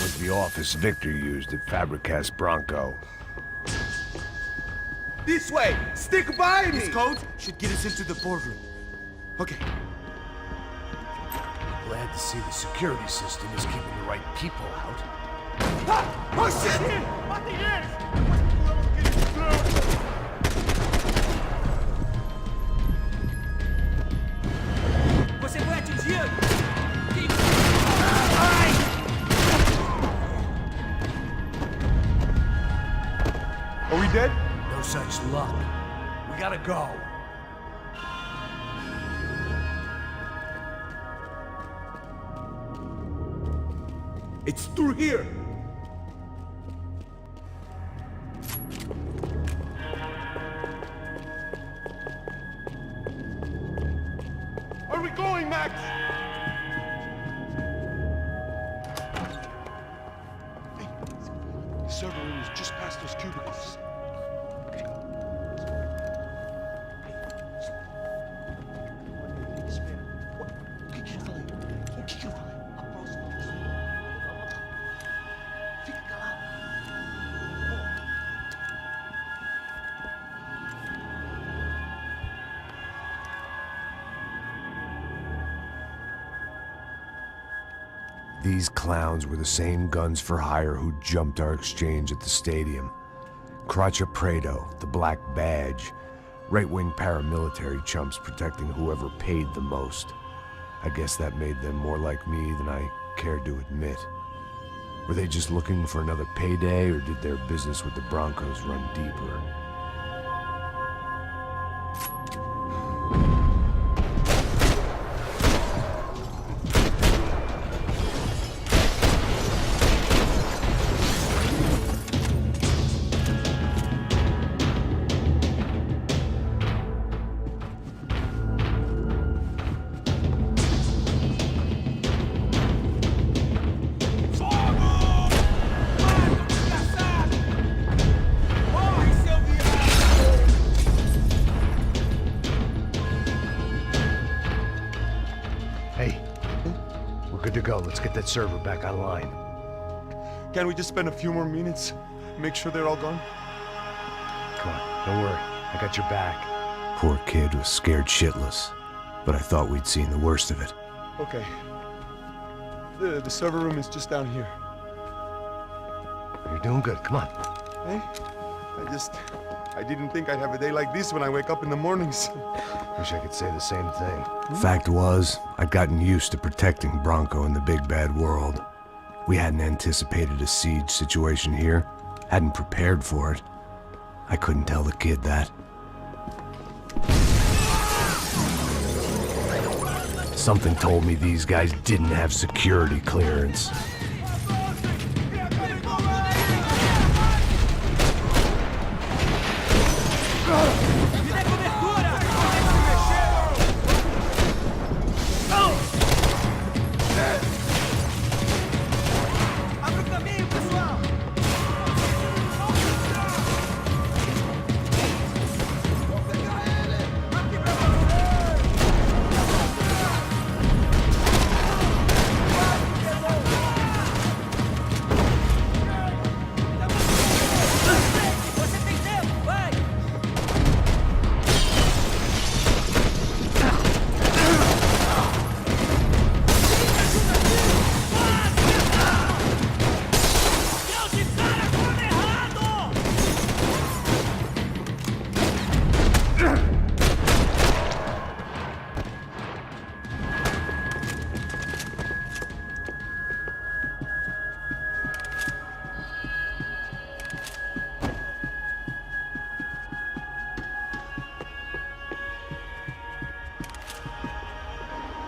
was the office Victor used at Fabricast Bronco. This way! Stick by me! This code should get us into the boardroom. Okay. Glad to see the security system is keeping the right people out. Ah! Oh shit! Você foi atingido! Are we dead? No such luck. We gotta go. It's through here! Are we going, Max? Hey, the server room is just past those cubicles. These clowns were the same guns for hire who jumped our exchange at the stadium. Craccia Prado, the Black Badge, right-wing paramilitary chumps protecting whoever paid the most. I guess that made them more like me than I cared to admit. Were they just looking for another payday, or did their business with the Broncos run deeper? Hey, we're good to go. Let's get that server back online. Can't we just spend a few more minutes? Make sure they're all gone? Come on, don't worry. I got your back. Poor kid was scared shitless, but I thought we'd seen the worst of it. Okay. The server room is just down here. You're doing good. Come on. Hey, I didn't think I'd have a day like this when I wake up in the mornings. Wish I could say the same thing. Fact was, I'd gotten used to protecting Bronco in the big bad world. We hadn't anticipated a siege situation here, hadn't prepared for it. I couldn't tell the kid that. Something told me these guys didn't have security clearance.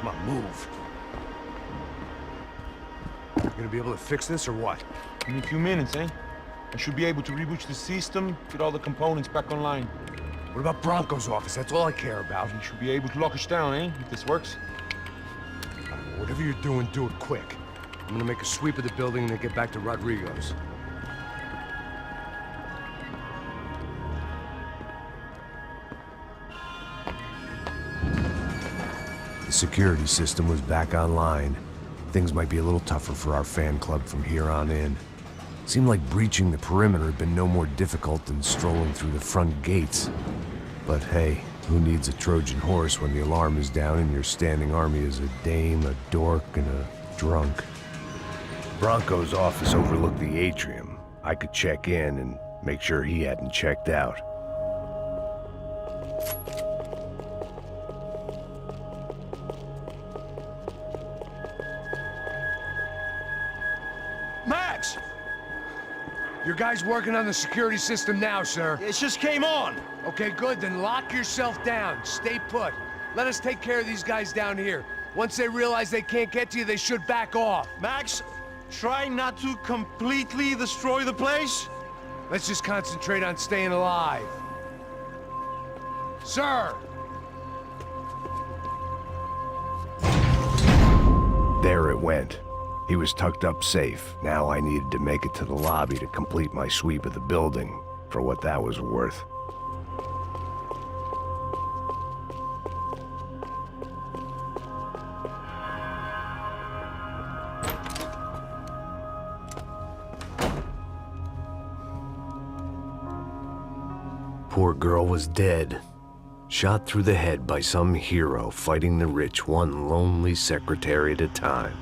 Come on, move. You gonna be able to fix this or what? In a few minutes, eh? I should be able to reboot the system, get all the components back online. What about Bronco's office? That's all I care about. You should be able to lock us down, eh? If this works. Whatever you're doing, do it quick. I'm gonna make a sweep of the building and then get back to Rodrigo's. The security system was back online. things might be a little tougher for our fan club from here on in. Seemed like breaching the perimeter had been no more difficult than strolling through the front gates. But hey, who needs a Trojan horse when the alarm is down and your standing army is a dame, a dork, and a drunk? Bronco's office overlooked the atrium. I could check in and make sure he hadn't checked out. Max! Your guys working on the security system now, sir. It just came on. Okay, good, then lock yourself down. Stay put. Let us take care of these guys down here. Once they realize they can't get to you, they should back off. Max, try not to completely destroy the place. Let's just concentrate on staying alive. Sir! There it went. He was tucked up safe. Now I needed to make it to the lobby to complete my sweep of the building, for what that was worth. Poor girl was dead. Shot through the head by some hero fighting the rich one lonely secretary at a time.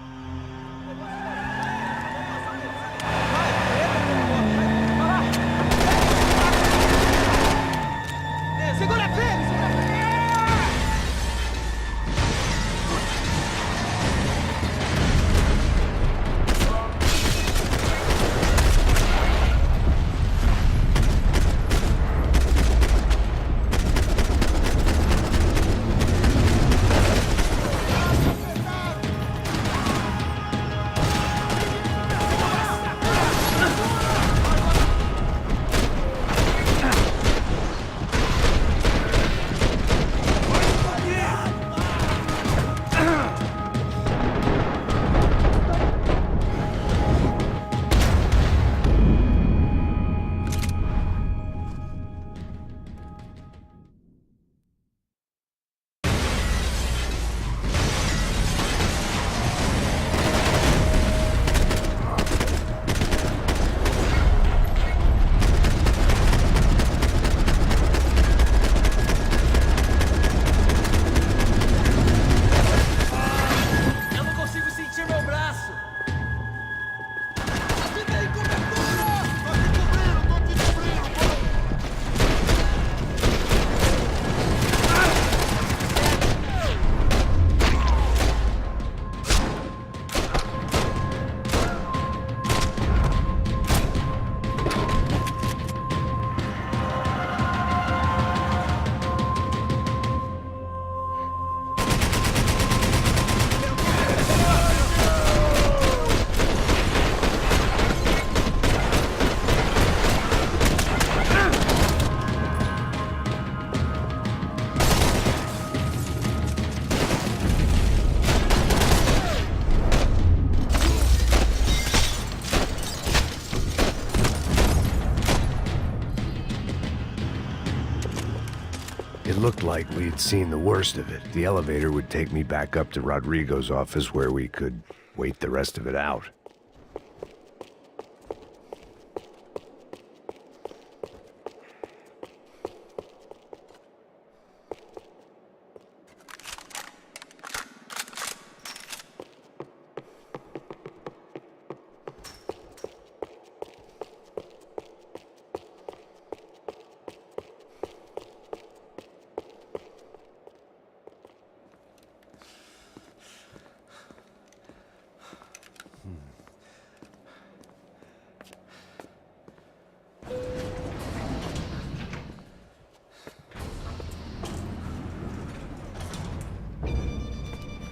It looked like we'd seen the worst of it. The elevator would take me back up to Rodrigo's office where we could wait the rest of it out.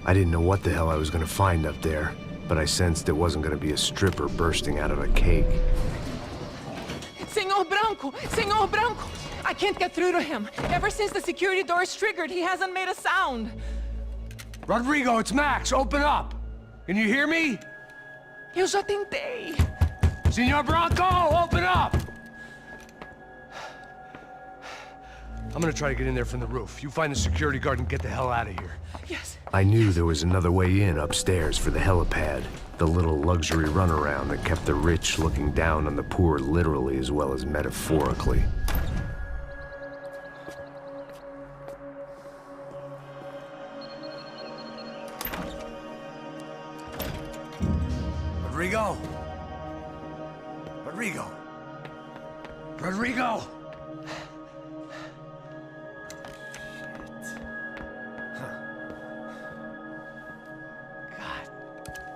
I didn't know what the hell I was gonna find up there, but I sensed it wasn't gonna be a stripper bursting out of a cake. Senor Branco! Senor Branco! I can't get through to him. Ever since the security door is triggered, he hasn't made a sound. Rodrigo, it's Max. Open up. Can you hear me? Eu já tentei. Senor Branco, open up! I'm gonna try to get in there from the roof. You find the security guard and get the hell out of here. Yes. I knew there was another way in upstairs for the helipad, the little luxury runaround that kept the rich looking down on the poor literally as well as metaphorically. Rodrigo! Rodrigo! Rodrigo!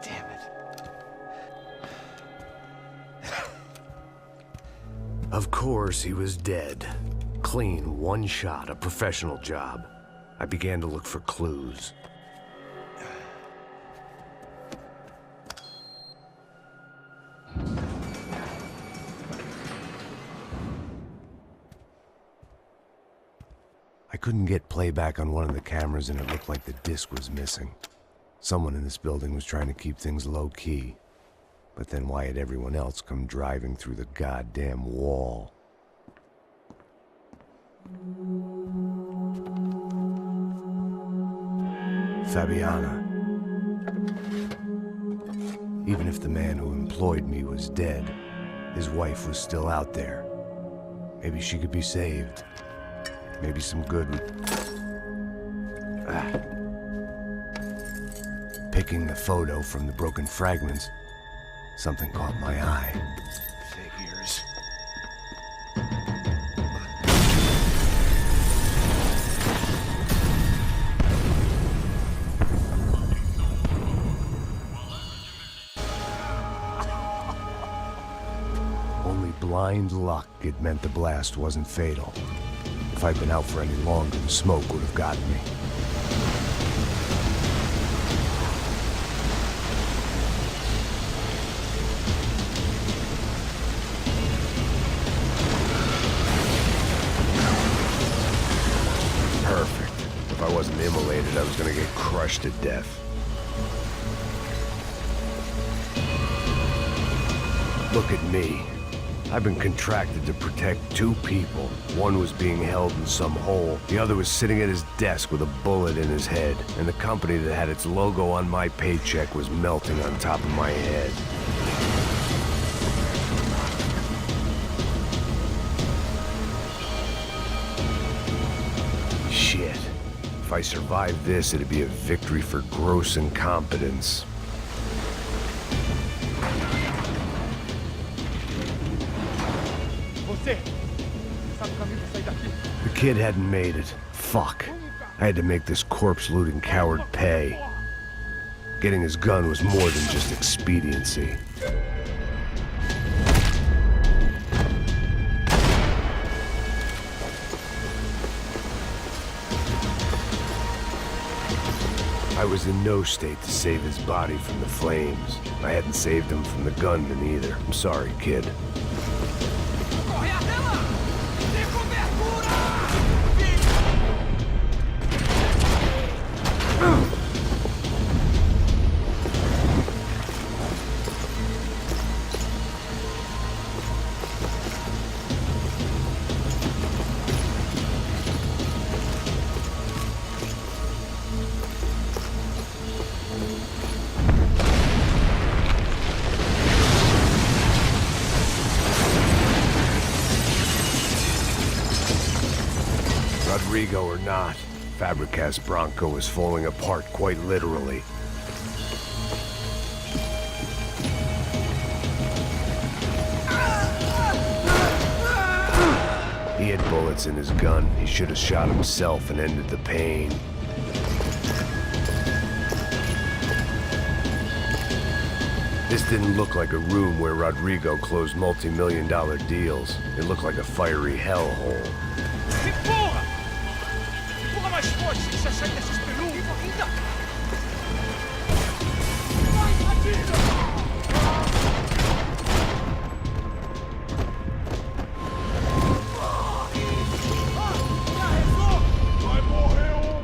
Damn it. Of course, he was dead. Clean, one shot, a professional job. I began to look for clues. I couldn't get playback on one of the cameras and it looked like the disc was missing. Someone in this building was trying to keep things low-key. But then why had everyone else come driving through the goddamn wall? Fabiana. Even if the man who employed me was dead, his wife was still out there. Maybe she could be saved. Maybe some good would... Picking the photo from the broken fragments, something caught my eye. Figures. Only blind luck it meant the blast wasn't fatal. If I'd been out for any longer, the smoke would have gotten me. Perfect. If I wasn't immolated, I was gonna get crushed to death. Look at me. I've been contracted to protect two people. One was being held in some hole. The other was sitting at his desk with a bullet in his head. And the company that had its logo on my paycheck was melting on top of my head. Shit. If I survived this, it'd be a victory for gross incompetence. The kid hadn't made it. Fuck. I had to make this corpse-looting coward pay. Getting his gun was more than just expediency. I was in no state to save his body from the flames. I hadn't saved him from the gunman either. I'm sorry, kid. Rodrigo or not, Fabregas Bronco was falling apart quite literally. He had bullets in his gun. He should have shot himself and ended the pain. This didn't look like a room where Rodrigo closed multi-million-dollar deals. It looked like a fiery hellhole. mais forte que se acerca esses peludos. Vai morrer um.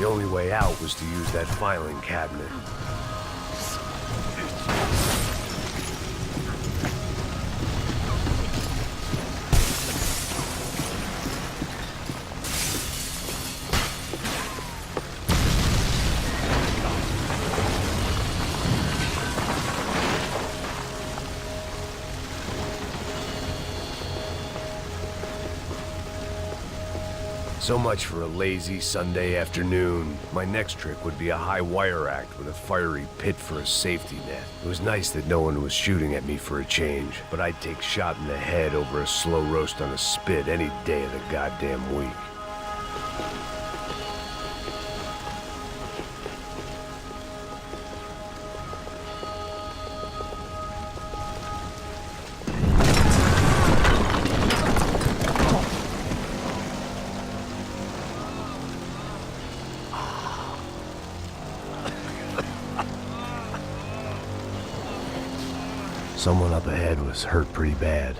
The only way out was to use that filing cabinet. So much for a lazy Sunday afternoon. My next trick would be a high wire act with a fiery pit for a safety net. It was nice that no one was shooting at me for a change, but I'd take shot in the head over a slow roast on a spit any day of the goddamn week. Someone up ahead was hurt pretty bad.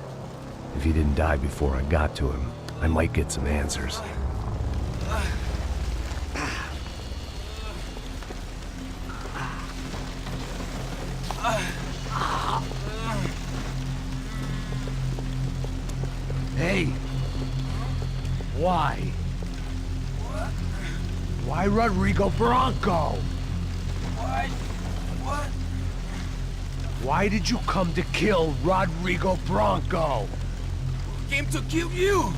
If he didn't die before I got to him, I might get some answers. Hey! Why? Why Rodrigo Bronco? What? What? Why did you come to kill Rodrigo Bronco? We came to kill you!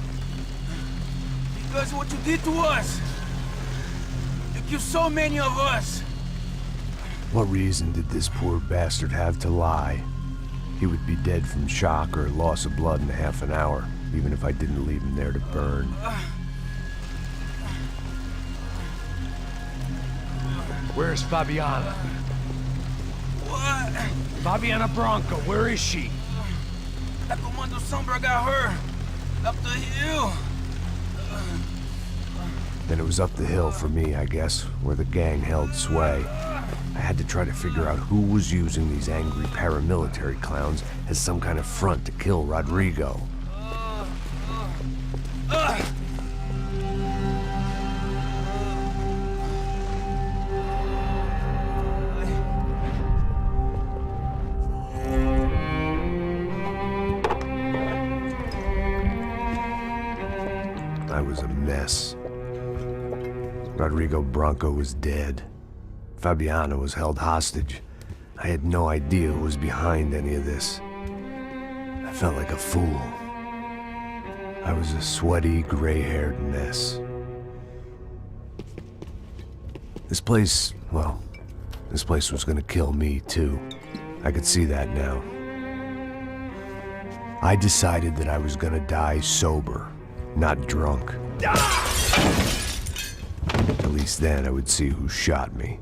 Because what you did to us! You killed so many of us! What reason did this poor bastard have to lie? He would be dead from shock or loss of blood in half an hour, even if I didn't leave him there to burn. Where's Fabiana? What? Fabiana Bronco, where is she? That Commando Sombra got her! Up the hill! Then it was up the hill for me, I guess, where the gang held sway. I had to try to figure out who was using these angry paramilitary clowns as some kind of front to kill Rodrigo. I was a mess. Rodrigo Bronco was dead. Fabiana was held hostage. I had no idea who was behind any of this. I felt like a fool. I was a sweaty, gray-haired mess. This place, well, this place was gonna kill me too. I could see that now. I decided that I was gonna die sober, not drunk. At least then I would see who shot me.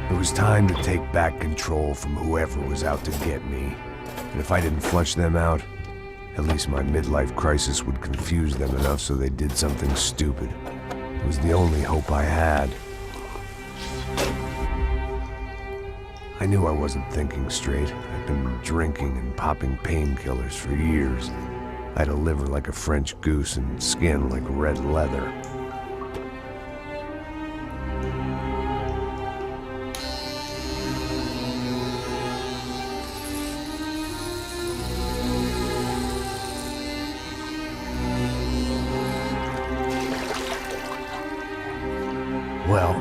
It was time to take back control from whoever was out to get me. And if I didn't flush them out, at least my midlife crisis would confuse them enough so they did something stupid. It was the only hope I had. I knew I wasn't thinking straight. I'd been drinking and popping painkillers for years. I had a liver like a French goose and skin like red leather. Well,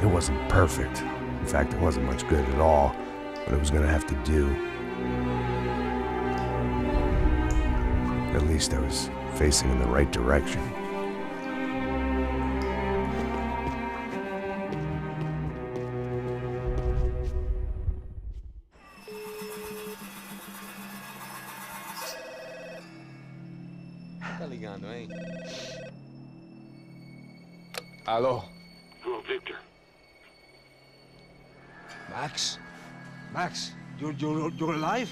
it wasn't perfect. In fact, it wasn't much good at all, but it was gonna have to do. At least I was facing in the right direction. Tá ligando, hein? Alô? Hello, Victor. Max? Max, you're alive?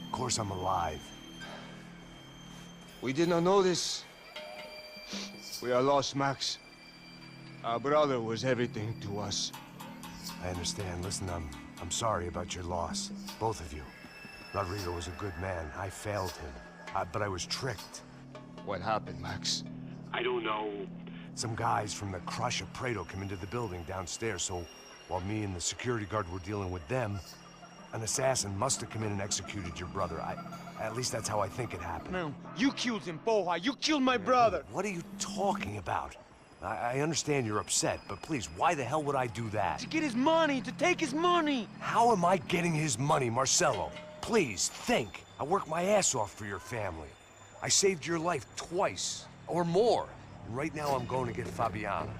Of course I'm alive. We did not know this. We are lost, Max. Our brother was everything to us. I understand. Listen, I'm sorry about your loss. Both of you. Rodrigo was a good man. I failed him. But I was tricked. What happened, Max? I don't know. Some guys from the Crush of Prado came into the building downstairs, so while me and the security guard were dealing with them, an assassin must have come in and executed your brother. At least that's how I think it happened. No, you killed him, Porra. You killed my brother. What are you talking about? I understand you're upset, but please, why the hell would I do that? To get his money, to take his money. How am I getting his money, Marcelo? Please, think. I worked my ass off for your family. I saved your life twice, or more. Right now, I'm going to get Fabiana.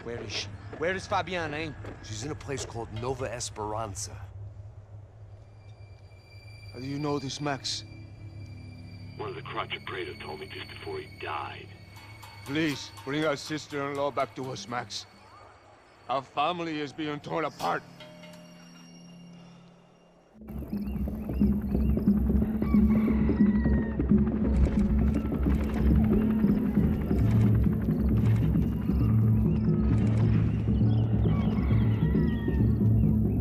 Where is she? Where is Fabiana, eh? She's in a place called Nova Esperanza. How do you know this, Max? One of the Crotch of Prado told me just before he died. Please, bring our sister-in-law back to us, Max. Our family is being torn apart.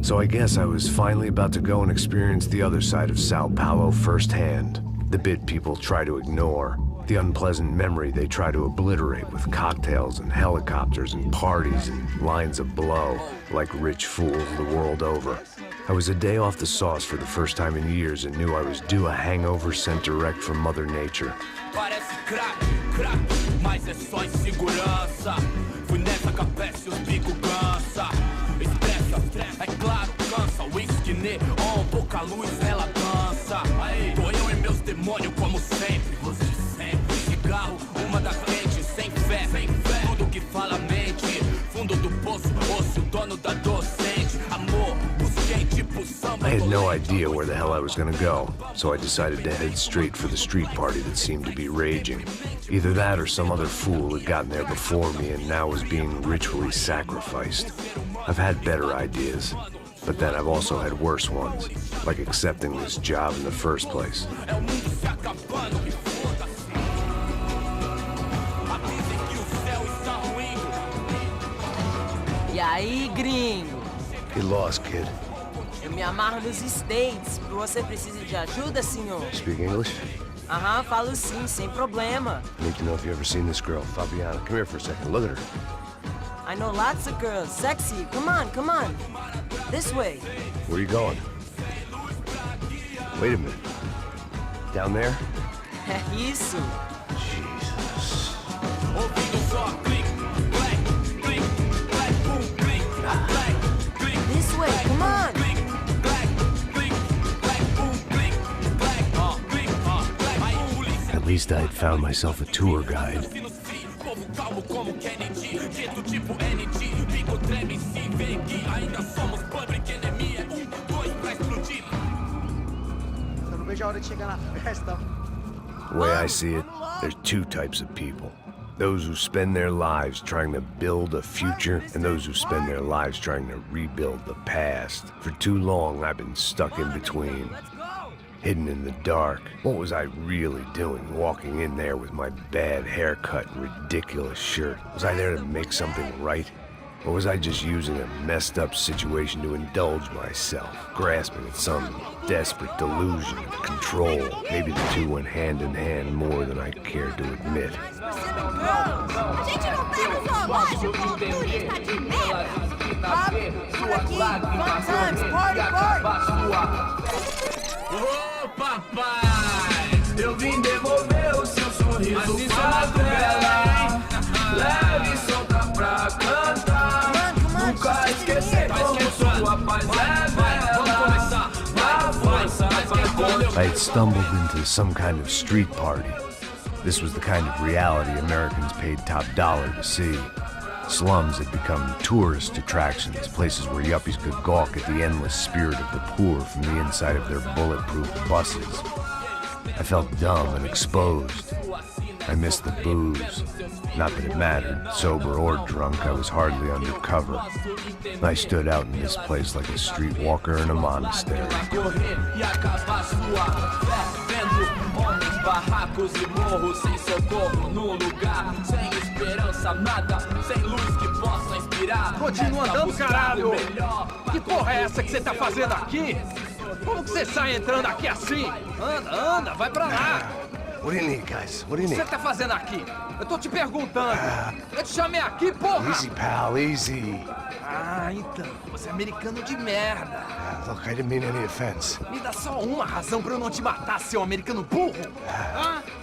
So I guess I was finally about to go and experience the other side of Sao Paulo firsthand. The bit people try to ignore. The unpleasant memory they try to obliterate with cocktails and helicopters and parties and lines of blow, like rich fools the world over. I was a day off the sauce for the first time in years and knew I was due a hangover sent direct from Mother Nature. Parece crack, mas é só insegurança. Fui nessa capeste, os bico cansa. Estressa, é claro, cansa. Whisky, neon, pouca luz, ela dança. Tô eu e meus demônios como sempre. Você sempre. Cigarro, uma da frente, sem fé. Tudo que fala mente. Fundo do poço, osso, dono da docente. Amor, busquei tipo samba. I had no idea where the hell I was gonna go, so I decided to head straight for the street party that seemed to be raging. Either that or some other fool had gotten there before me and now was being ritually sacrificed. I've had better ideas, but then I've also had worse ones, like accepting this job in the first place. E aí, gringo? Get lost, kid. Eu me amarro nos States. Você precisa de ajuda, senhor? Speak English? Aham, falo sim, sem problema. I need to know if you've ever seen this girl, Fabiana. Come here for a second. Look at her. I know lots of girls. Sexy. Come on. This way. Where are you going? Wait a minute. Down there? Isso. Jesus. This way, come on. At least I had found myself a tour guide. The way I see it, there's two types of people. Those who spend their lives trying to build a future, and those who spend their lives trying to rebuild the past. For too long, I've been stuck in between. Hidden in the dark. What was I really doing walking in there with my bad haircut and ridiculous shirt? Was I there to make something right? Or was I just using a messed up situation to indulge myself, grasping at some desperate delusion of control? Maybe the two went hand in hand more than I cared to admit. A gente não tá no zoológico, turista de merda! Bob, por aqui. Fun times, party. Ô papai, eu vim devolver o seu sorriso favela. Leve e solta pra cantar. Nunca esquecer como sua paz é bela. A força vai quando I had stumbled into some kind of street party. This was the kind of reality Americans paid top dollar to see. Slums had become tourist attractions, places where yuppies could gawk at the endless spirit of the poor from the inside of their bulletproof buses. I felt dumb and exposed. I missed the booze. Not that it mattered, sober or drunk, I was hardly undercover. I stood out in this place like a streetwalker in a monastery. barracos e morros sem socorro no lugar, sem esperança, nada, sem luz que possa inspirar. Continua andando, caralho! Que porra é essa que você tá fazendo aqui? Como que você sai entrando aqui assim? Anda, vai pra lá! What do you need, guys? What do you O que need? você tá fazendo aqui? Eu tô te perguntando. Eu te chamei aqui, porra! Easy, pal, easy. Ah, então. Você é americano de merda. Look, I didn't mean any offense. Me dá só uma razão pra eu não te matar, seu americano burro.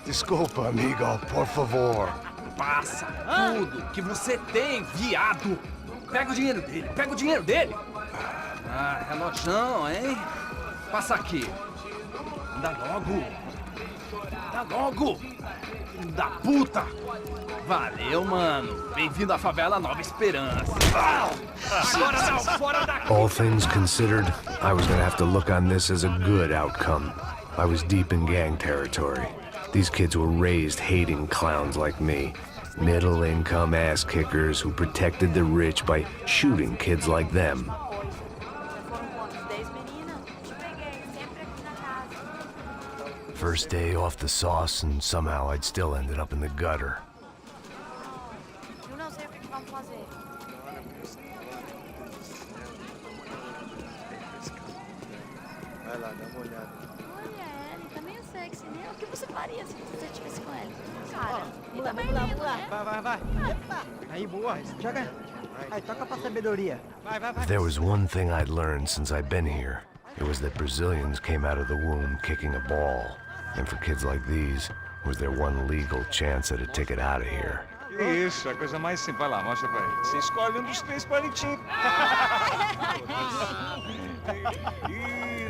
Desculpa, amigo, por favor. Passa tudo que você tem, viado. Pega o dinheiro dele, pega o dinheiro dele. Ah, relojão, hein? Passa aqui. Dá logo. Dá logo. Filho da puta. Valeu, mano. Bem-vindo à favela Nova Esperança. Agora não, fora daqui. All things considered, I was gonna have to look on this as a good outcome. I was deep in gang territory. These kids were raised hating clowns like me. Middle-income ass-kickers who protected the rich by shooting kids like them. First day off the sauce, and somehow I'd still ended up in the gutter. Eu não sei o que vamos fazer. Vai lá, dá uma olhada. Olha, ele tá meio sexy, né? O que você faria se você estivesse com ele? Cara, ele tá bem lindo, né? Vai. Aí, boa. Joga. Aí, toca pra sabedoria. Vai. If there was one thing I'd learned since I'd been here, it was that Brazilians came out of the womb kicking a ball. And for kids like these, was their one legal chance at a ticket out of here. Isso, a coisa mais simples. Vai lá, mostra pra ele. Você escolhe um dos 3 palitinhos.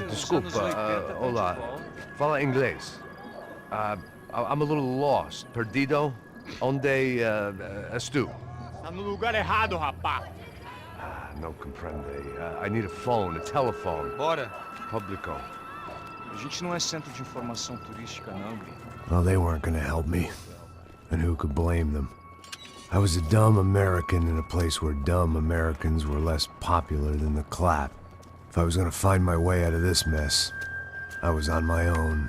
Desculpa, olá. Fala inglês. I'm a little lost. Perdido? Onde estou? Tá no lugar errado, rapá. No comprende. I need a phone, a telephone. Bora. Publico. A gente não é centro de informação turística, não, gringo. Well, they weren't gonna help me. And who could blame them? I was a dumb American in a place where dumb Americans were less popular than the clap. If I was gonna find my way out of this mess, I was on my own.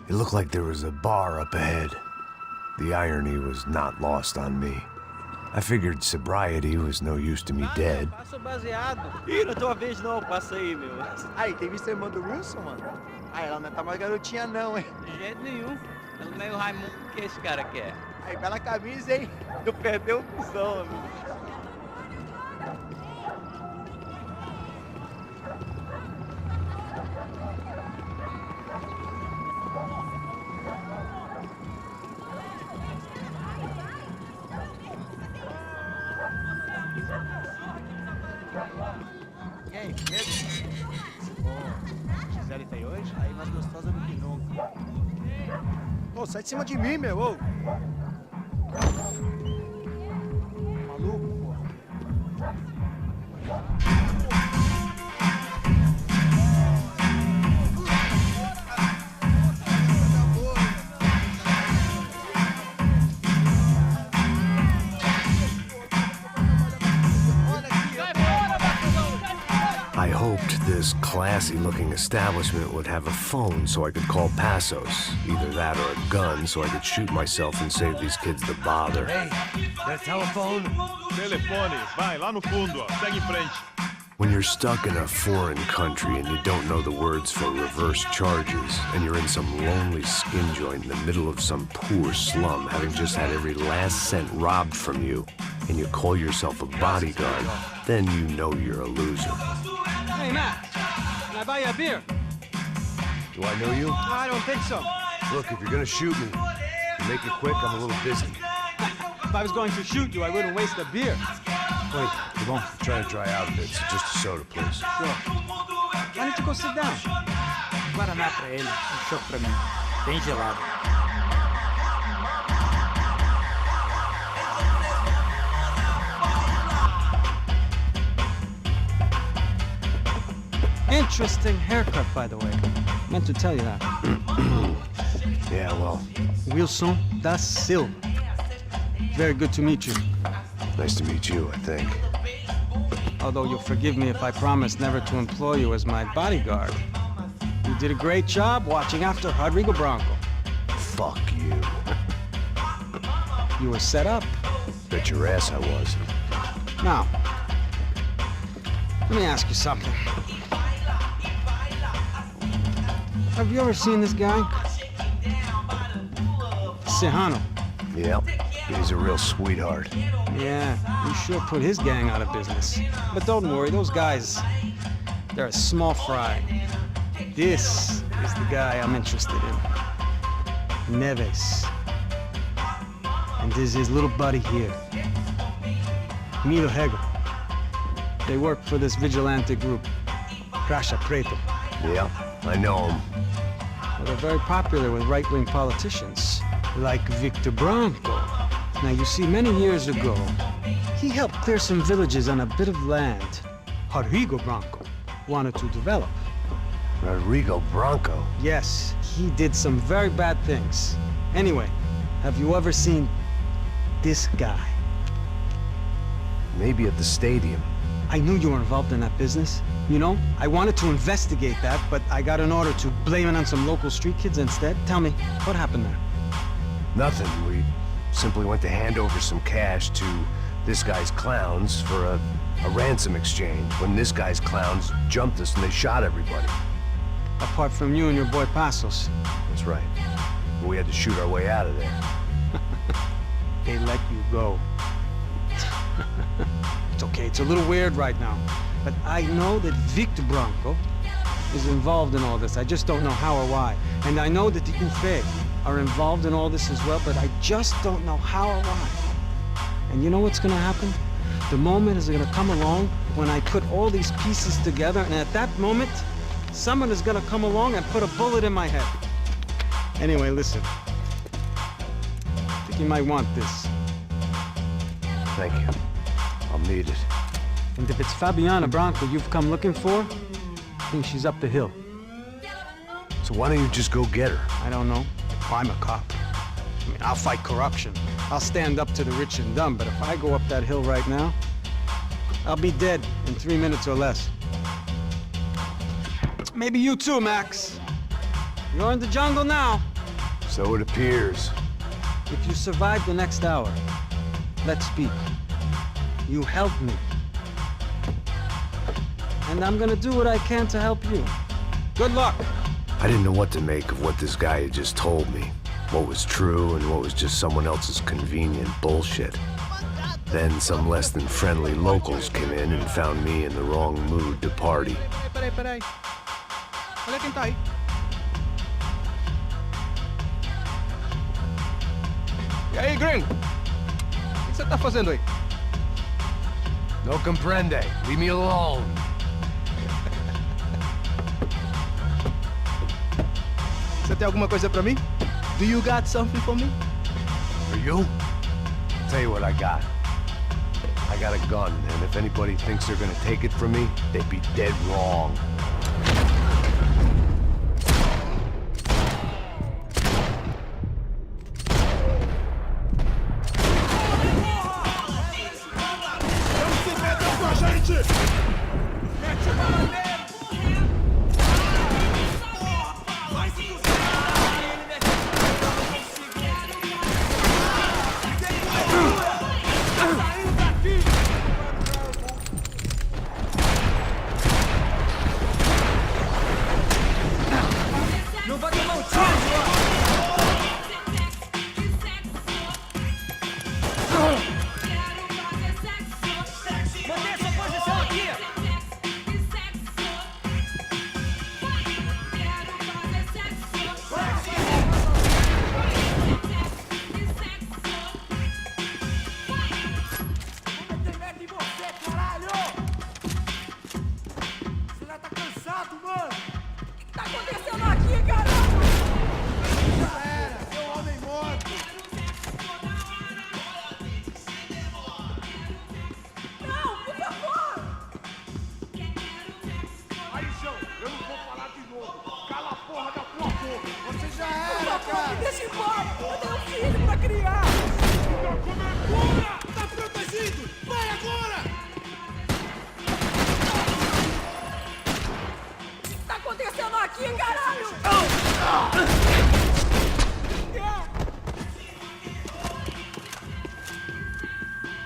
It looked like there was a bar up ahead. The irony was not lost on me. I figured sobriety was no use to me dead. Passa o baseado. Ih, não é tua vez não, passa aí, meu. Aí, tem visto a irmã do Wilson, mano? Aí, ela não tá mais garotinha não, hein? De jeito nenhum. Ela não é o Raimundo que esse cara quer. Aí, bela camisa, hein? Tu perdeu o cuzão, amigo. E aí, beleza? Bom, Gisele tá aí hoje? Aí, mais gostosa do que nunca. Ô, sai de cima de mim, meu, ô! Maluco, porra. I hoped this classy-looking establishment would have a phone so I could call Passos. Either that or a gun so I could shoot myself and save these kids the bother. Hey, that telephone? Telefone, vai, lá no fundo, ó. Segue em frente. When you're stuck in a foreign country and you don't know the words for reverse charges, and you're in some lonely skin joint in the middle of some poor slum, having just had every last cent robbed from you, and you call yourself a bodyguard, then you know you're a loser. Hey, Matt, can I buy you a beer? Do I know you? I don't think so. Look, if you're gonna shoot me, make it quick, I'm a little busy. If I was going to shoot you, I wouldn't waste a beer. Wait, come on. I'm trying to dry out a bit, so just a soda, please. Sure. Why don't you go sit down? Guaraná pra ele, chopp pra mim. Bem gelado. Interesting haircut, by the way. Meant to tell you that. Yeah, well, Wilson da Silva. Very good to meet you. nice to meet you, I think. Although you'll forgive me if I promise never to employ you as my bodyguard. You did a great job watching after Rodrigo Bronco. Fuck you. You were set up. Bet your ass I was. Now, let me ask you something. Have you ever seen this guy? Sejano. Yep, he's a real sweetheart. Yeah, he sure put his gang out of business. But don't worry, those guys, they're a small fry. This is the guy I'm interested in. Neves. And this is his little buddy here. Milo Hegel. They work for this vigilante group, Crasha Preto. Yep, I know him. Well, they're very popular with right-wing politicians, like Victor Branco. Now, you see, many years ago, he helped clear some villages on a bit of land Rodrigo Branco wanted to develop. Rodrigo Branco? Yes, he did some very bad things. Anyway, have you ever seen this guy? Maybe at the stadium. I knew you were involved in that business. You know, I wanted to investigate that, but I got an order to blame it on some local street kids instead. Tell me, what happened there? Nothing. We simply went to hand over some cash to this guy's clowns for a ransom exchange when this guy's clowns jumped us and they shot everybody. Apart from you and your boy Passos. That's right. We had to shoot our way out of there. They let you go. It's okay, it's a little weird right now. But I know that Victor Branco is involved in all this. I just don't know how or why. And I know that the UFE are involved in all this as well, but I just don't know how or why. And you know what's gonna happen? The moment is gonna come along when I put all these pieces together, and at that moment, someone is gonna come along and put a bullet in my head. Anyway, listen. I think you might want this. Thank you. I'll need it. And if it's Fabiana Branco you've come looking for, I think she's up the hill. So why don't you just go get her? I don't know. I'm a cop. I mean, I'll fight corruption. I'll stand up to the rich and dumb, but if I go up that hill right now, I'll be dead in 3 minutes or less. Maybe you too, Max. You're in the jungle now. So it appears. If you survive the next hour, let's speak. You help me. And I'm gonna do what I can to help you. Good luck! I didn't know what to make of what this guy had just told me. What was true and what was just someone else's convenient bullshit. Then some less than friendly locals came in and found me in the wrong mood to party. Peraí. Olha quem tá aí. E aí, gringo? O que você tá fazendo aí? No comprende. Leave me alone. Você tem alguma coisa pra mim? Do you got something for me? For you? Tell you what I got. I got a gun, and if anybody thinks they're gonna take it from me, they'd be dead wrong.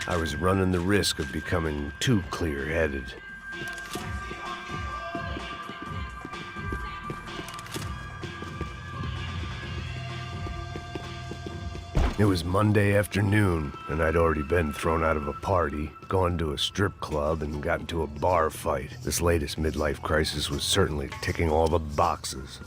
I was running the risk of becoming too clear-headed. It was Monday afternoon, and I'd already been thrown out of a party, gone to a strip club, and got into a bar fight. This latest midlife crisis was certainly ticking all the boxes.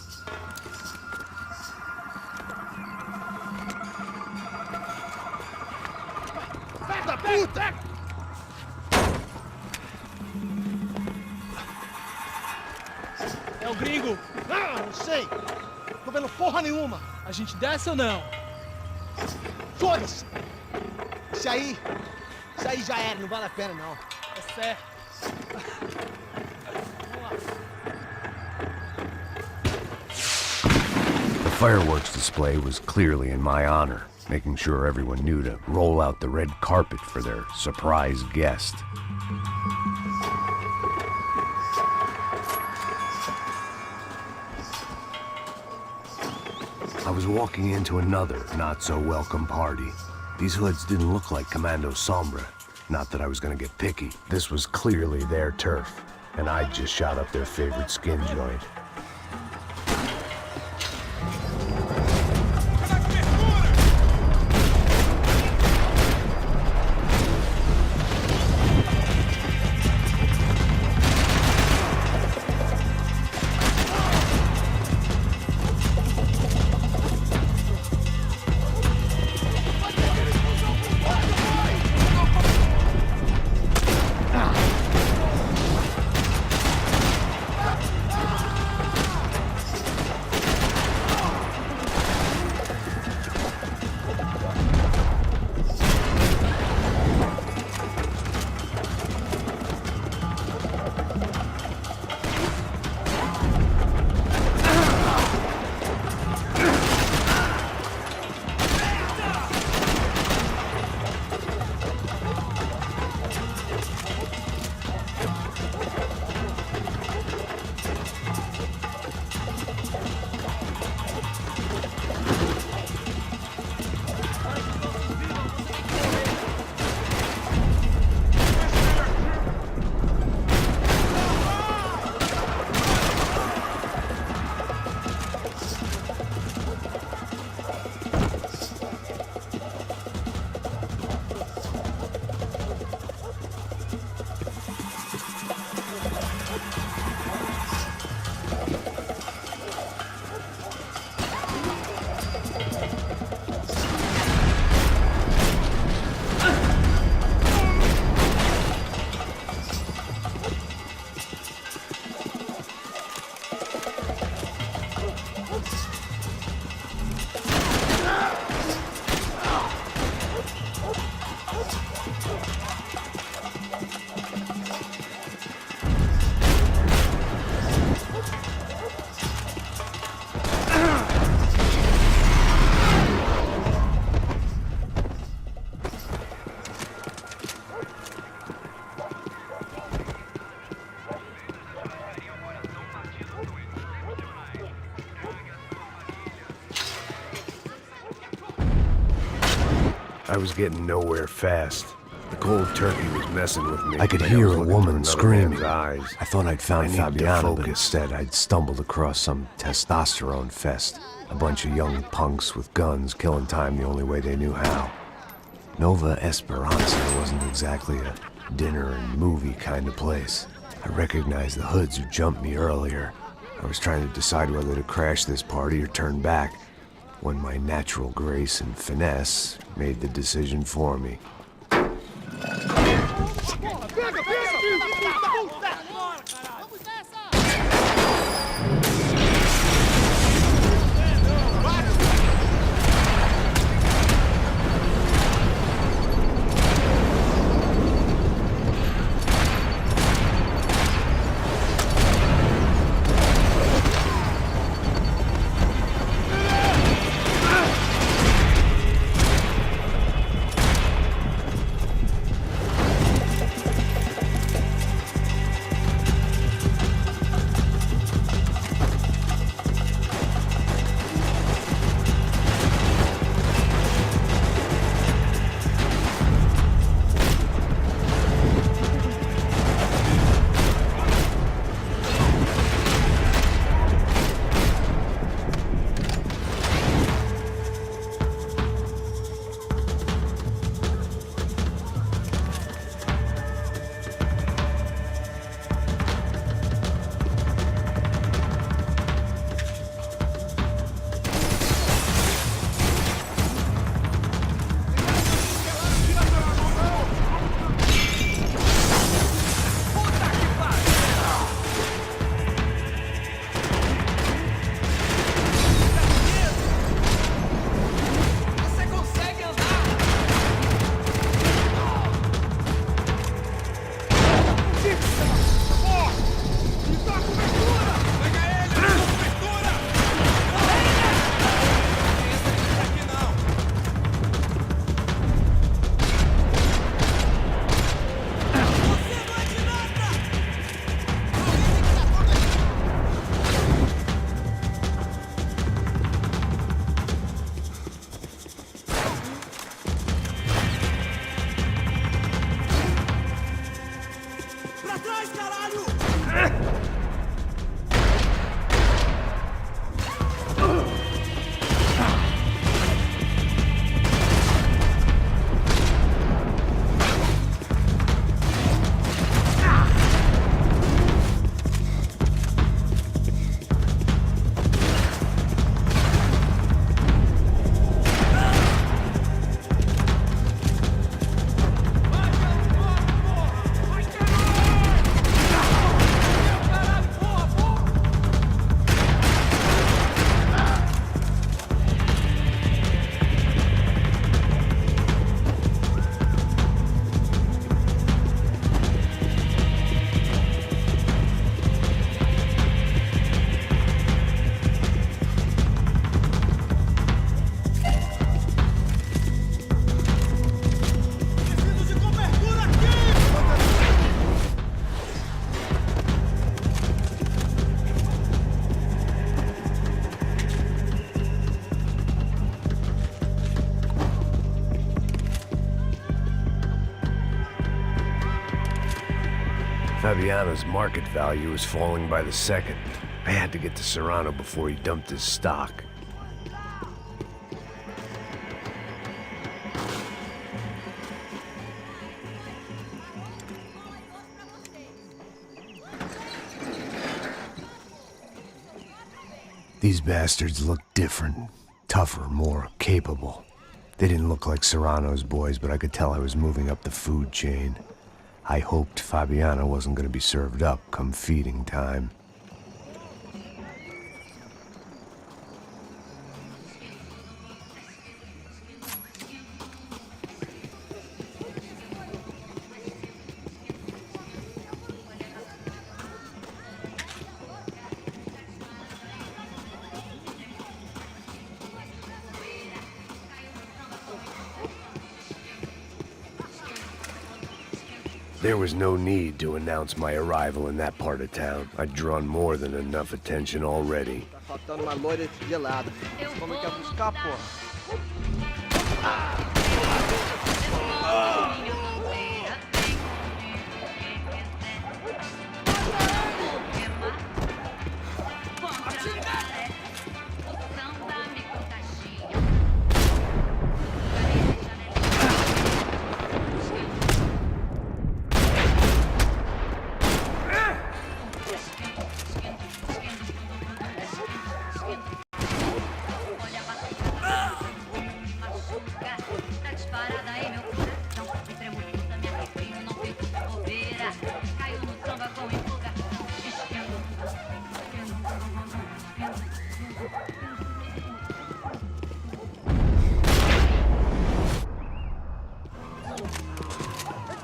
É o gringo? Não sei. Tô vendo porra nenhuma. A gente desce ou não? Foda-se! Isso aí já era, não vale a pena não. É certo. The fireworks display was clearly in my honor, making sure everyone knew to roll out the red carpet for their surprise guest. I was walking into another not-so-welcome party. These hoods didn't look like Commando Sombra. Not that I was gonna get picky. This was clearly their turf, and I'd just shot up their favorite skin joint. I was getting nowhere fast. The cold turkey was messing with me. I could hear a woman screaming. I thought I'd found Fabiana, but instead I'd stumbled across some testosterone fest. A bunch of young punks with guns killing time the only way they knew how. Nova Esperanza wasn't exactly a dinner and movie kind of place. I recognized the hoods who jumped me earlier. I was trying to decide whether to crash this party or turn back, when my natural grace and finesse made the decision for me. Fabiano's market value is falling by the second. I had to get to Serrano before he dumped his stock. These bastards look different, tougher, more capable. They didn't look like Serrano's boys, but I could tell I was moving up the food chain. I hoped Fabiano wasn't going to be served up come feeding time. There was no need to announce my arrival in that part of town. I'd drawn more than enough attention already. Tá faltando uma loira gelada. Como é que é buscar, porra?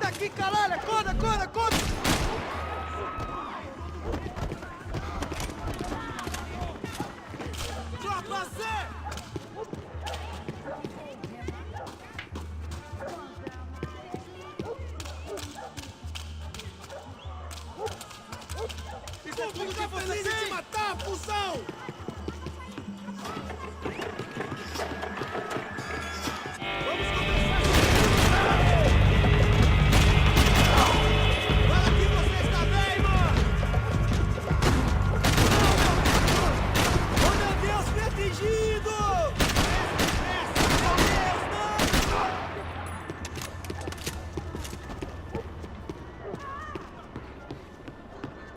Aqui, caralho! Acorda, acorda, acorda! Tropa Z! Fica tudo que feliz em te matar, função!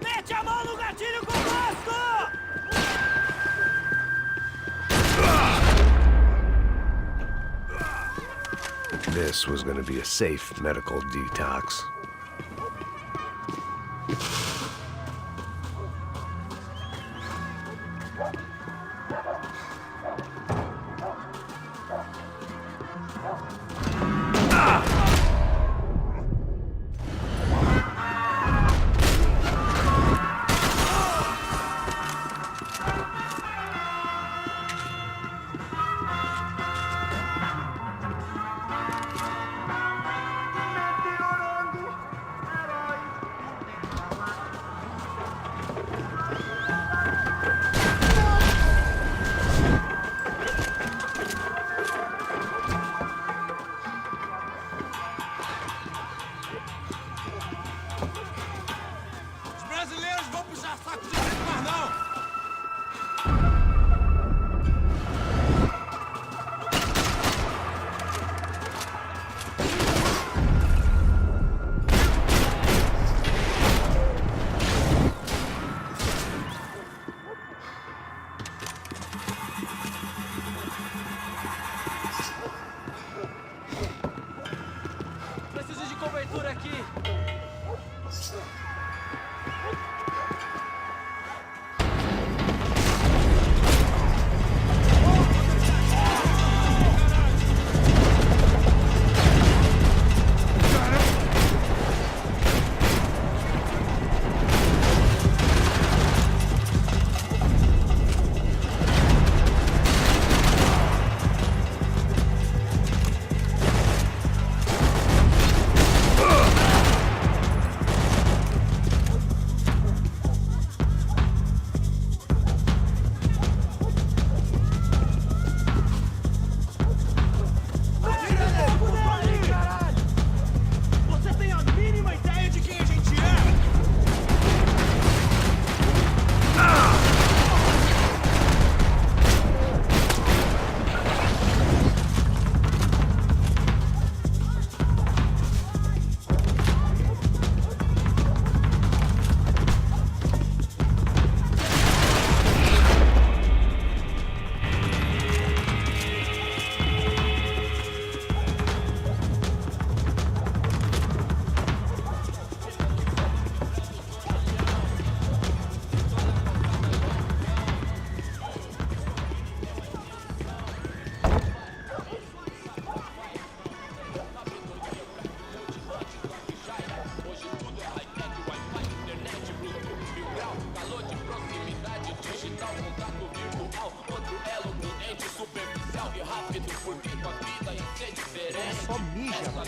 Mete a mão no gatilho conosco! This was going to be a safe medical detox.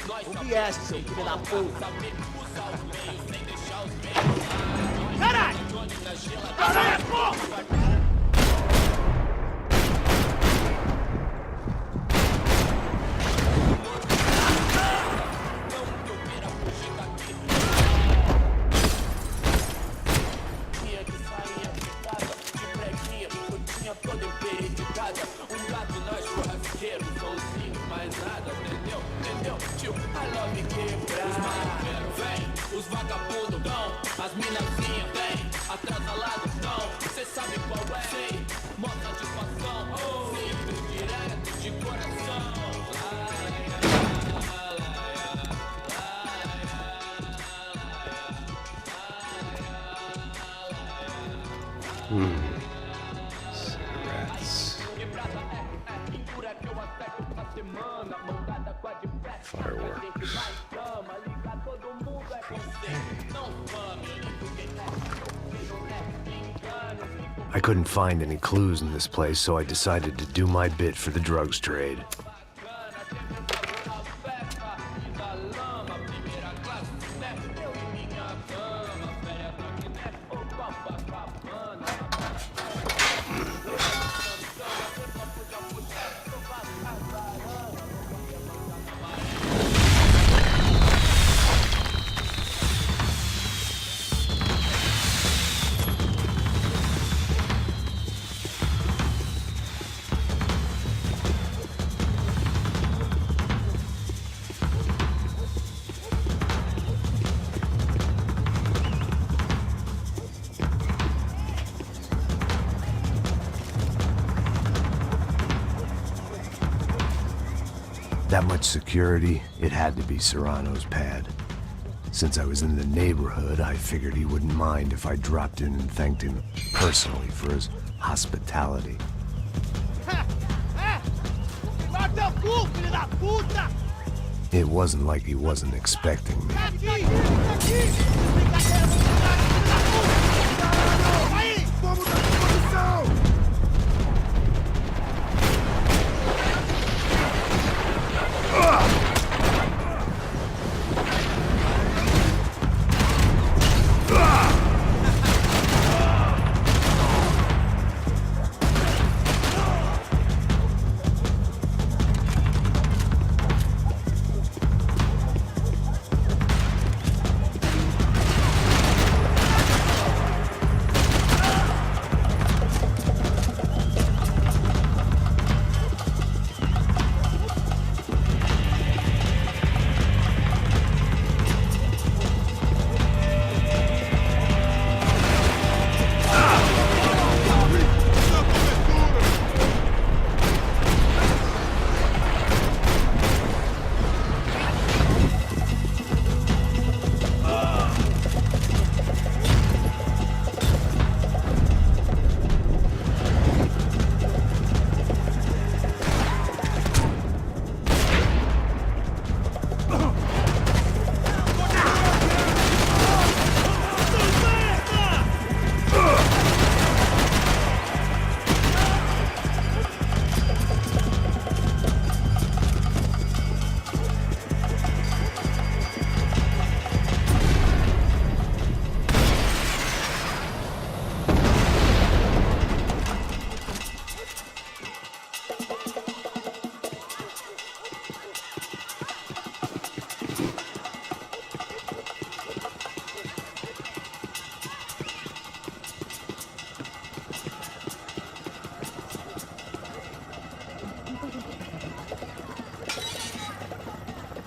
O viesse, seu filho da puta. Caralho! Caralho, porra! Os vagabundos dão, as minazinhas vêm, atrasalados não, cê sabe qual é, sim, mó satisfação, simples, direto, de coração. Cigarettes. Fireworks. I couldn't find any clues in this place, so I decided to do my bit for the drugs trade. That much security, it had to be Serrano's pad. Since I was in the neighborhood, I figured he wouldn't mind if I dropped in and thanked him personally for his hospitality. It wasn't like he wasn't expecting me.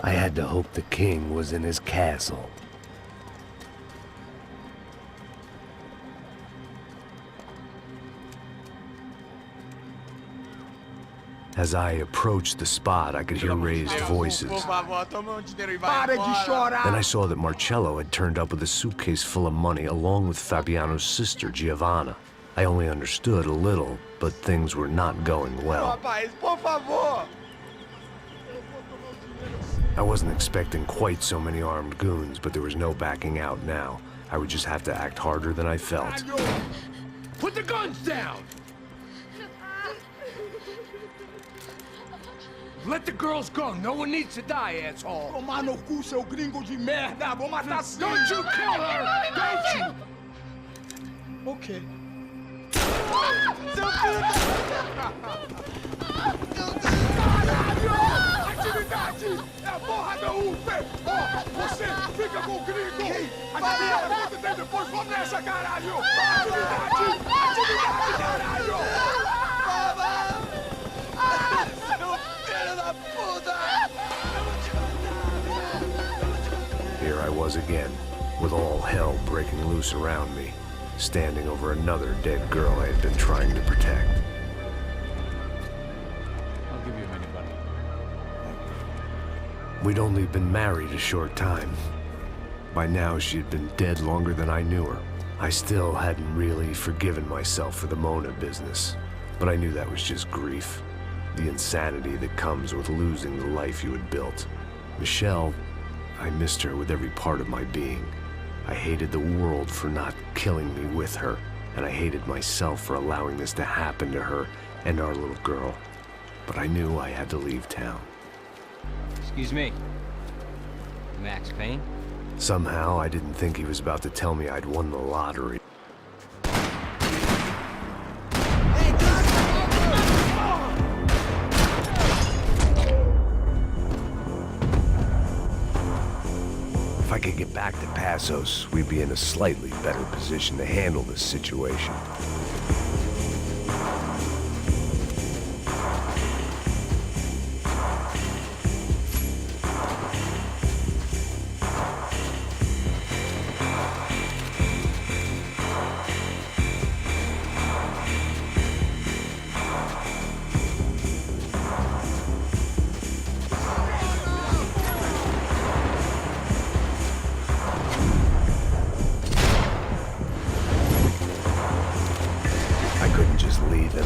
I had to hope the king was in his castle. As I approached the spot, I could hear raised voices. Then I saw that Marcello had turned up with a suitcase full of money along with Fabiano's sister, Giovanna. I only understood a little, but things were not going well. I wasn't expecting quite so many armed goons, but there was no backing out now. I would just have to act harder than I felt. Put the guns down! Let the girls go. No one needs to die, asshole. Tomar no cu, seu gringo de merda! Vou matar sim! Don't you kill her! Don't you? Ok. Caralho! Atividade! É a porra da UP! Ó, você fica com o gringo! A galera conta tem depois, vamos nessa, caralho! Atividade! Atividade, caralho! Seu filho da puta! Here I was again, with all hell breaking loose around me, standing over another dead girl I had been trying to protect. I'll give you a minute, buddy. We'd only been married a short time. By now, she had been dead longer than I knew her. I still hadn't really forgiven myself for the Mona business, but I knew that was just grief. The insanity that comes with losing the life you had built. Michelle, I missed her with every part of my being. I hated the world for not killing me with her, and I hated myself for allowing this to happen to her and our little girl. But I knew I had to leave town. Excuse me. Max Payne? Somehow, I didn't think he was about to tell me I'd won the lottery. If I could get back to Passos, we'd be in a slightly better position to handle this situation. I couldn't just leave him.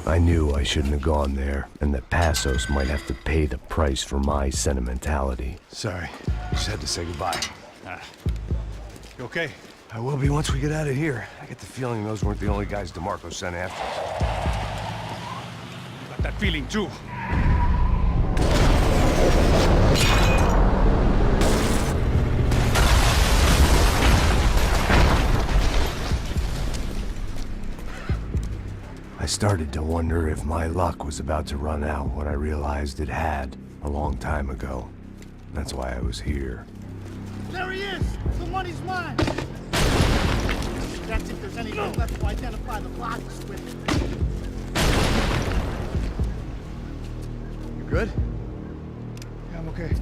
I knew I shouldn't have gone there, and that Passos might have to pay the price for my sentimentality. Sorry. Just had to say goodbye. You okay? I will be once we get out of here. I get the feeling those weren't the only guys DeMarco sent after us. Got that feeling too. I started to wonder if my luck was about to run out when I realized it had a long time ago. That's why I was here. There he is! The money's mine! That's if there's anything left to identify the boxes with it. You good? Yeah, I'm okay.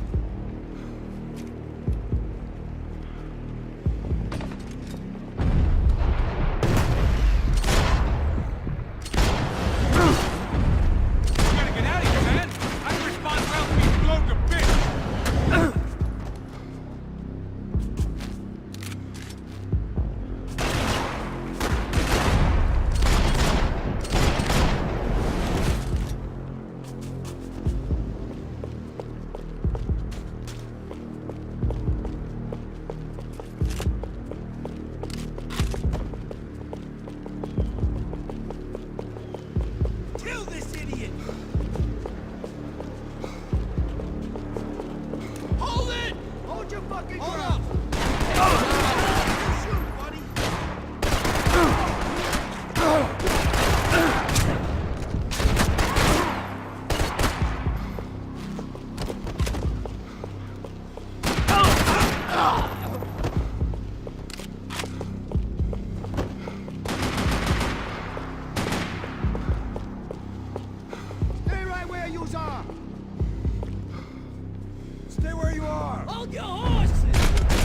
Stay where you are! Hold your horses!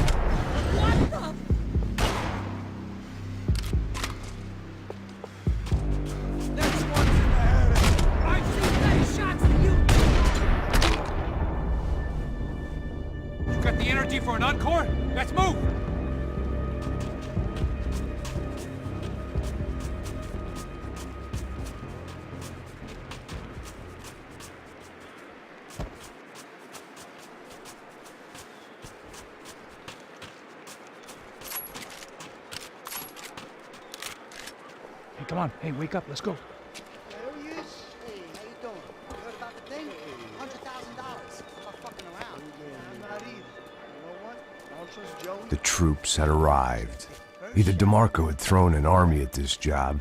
the energy for an encore? Let's move! Hey, come on. Hey, wake up. Let's go. There he is. Hey, how you doing? You heard about the thing? $100,000. I'm not fucking around. I'm not either. You know what? I don't trust Joey. The troops had arrived. Either DeMarco had thrown an army at this job,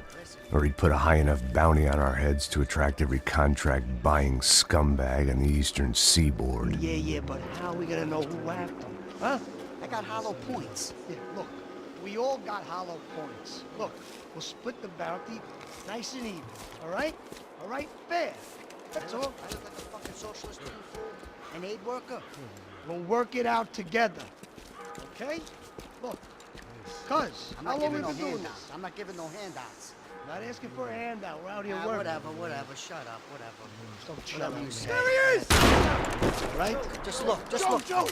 or he'd put a high enough bounty on our heads to attract every contract-buying scumbag on the eastern seaboard. Yeah, but how are we gonna know who whacked him? Huh? I got hollow points. Yeah, look. We all got hollow points. Look, we'll split the bounty nice and even. All right? All right? Fair. That's all. I look like a fucking socialist an aid worker. We'll work it out together. Okay? Look. Cuz, how long we been doing this? I'm not giving no handouts. Not asking for a handout. We're out here working. Whatever. Shut up, whatever. Don't shut up. There he is! All right? Just look. Joe!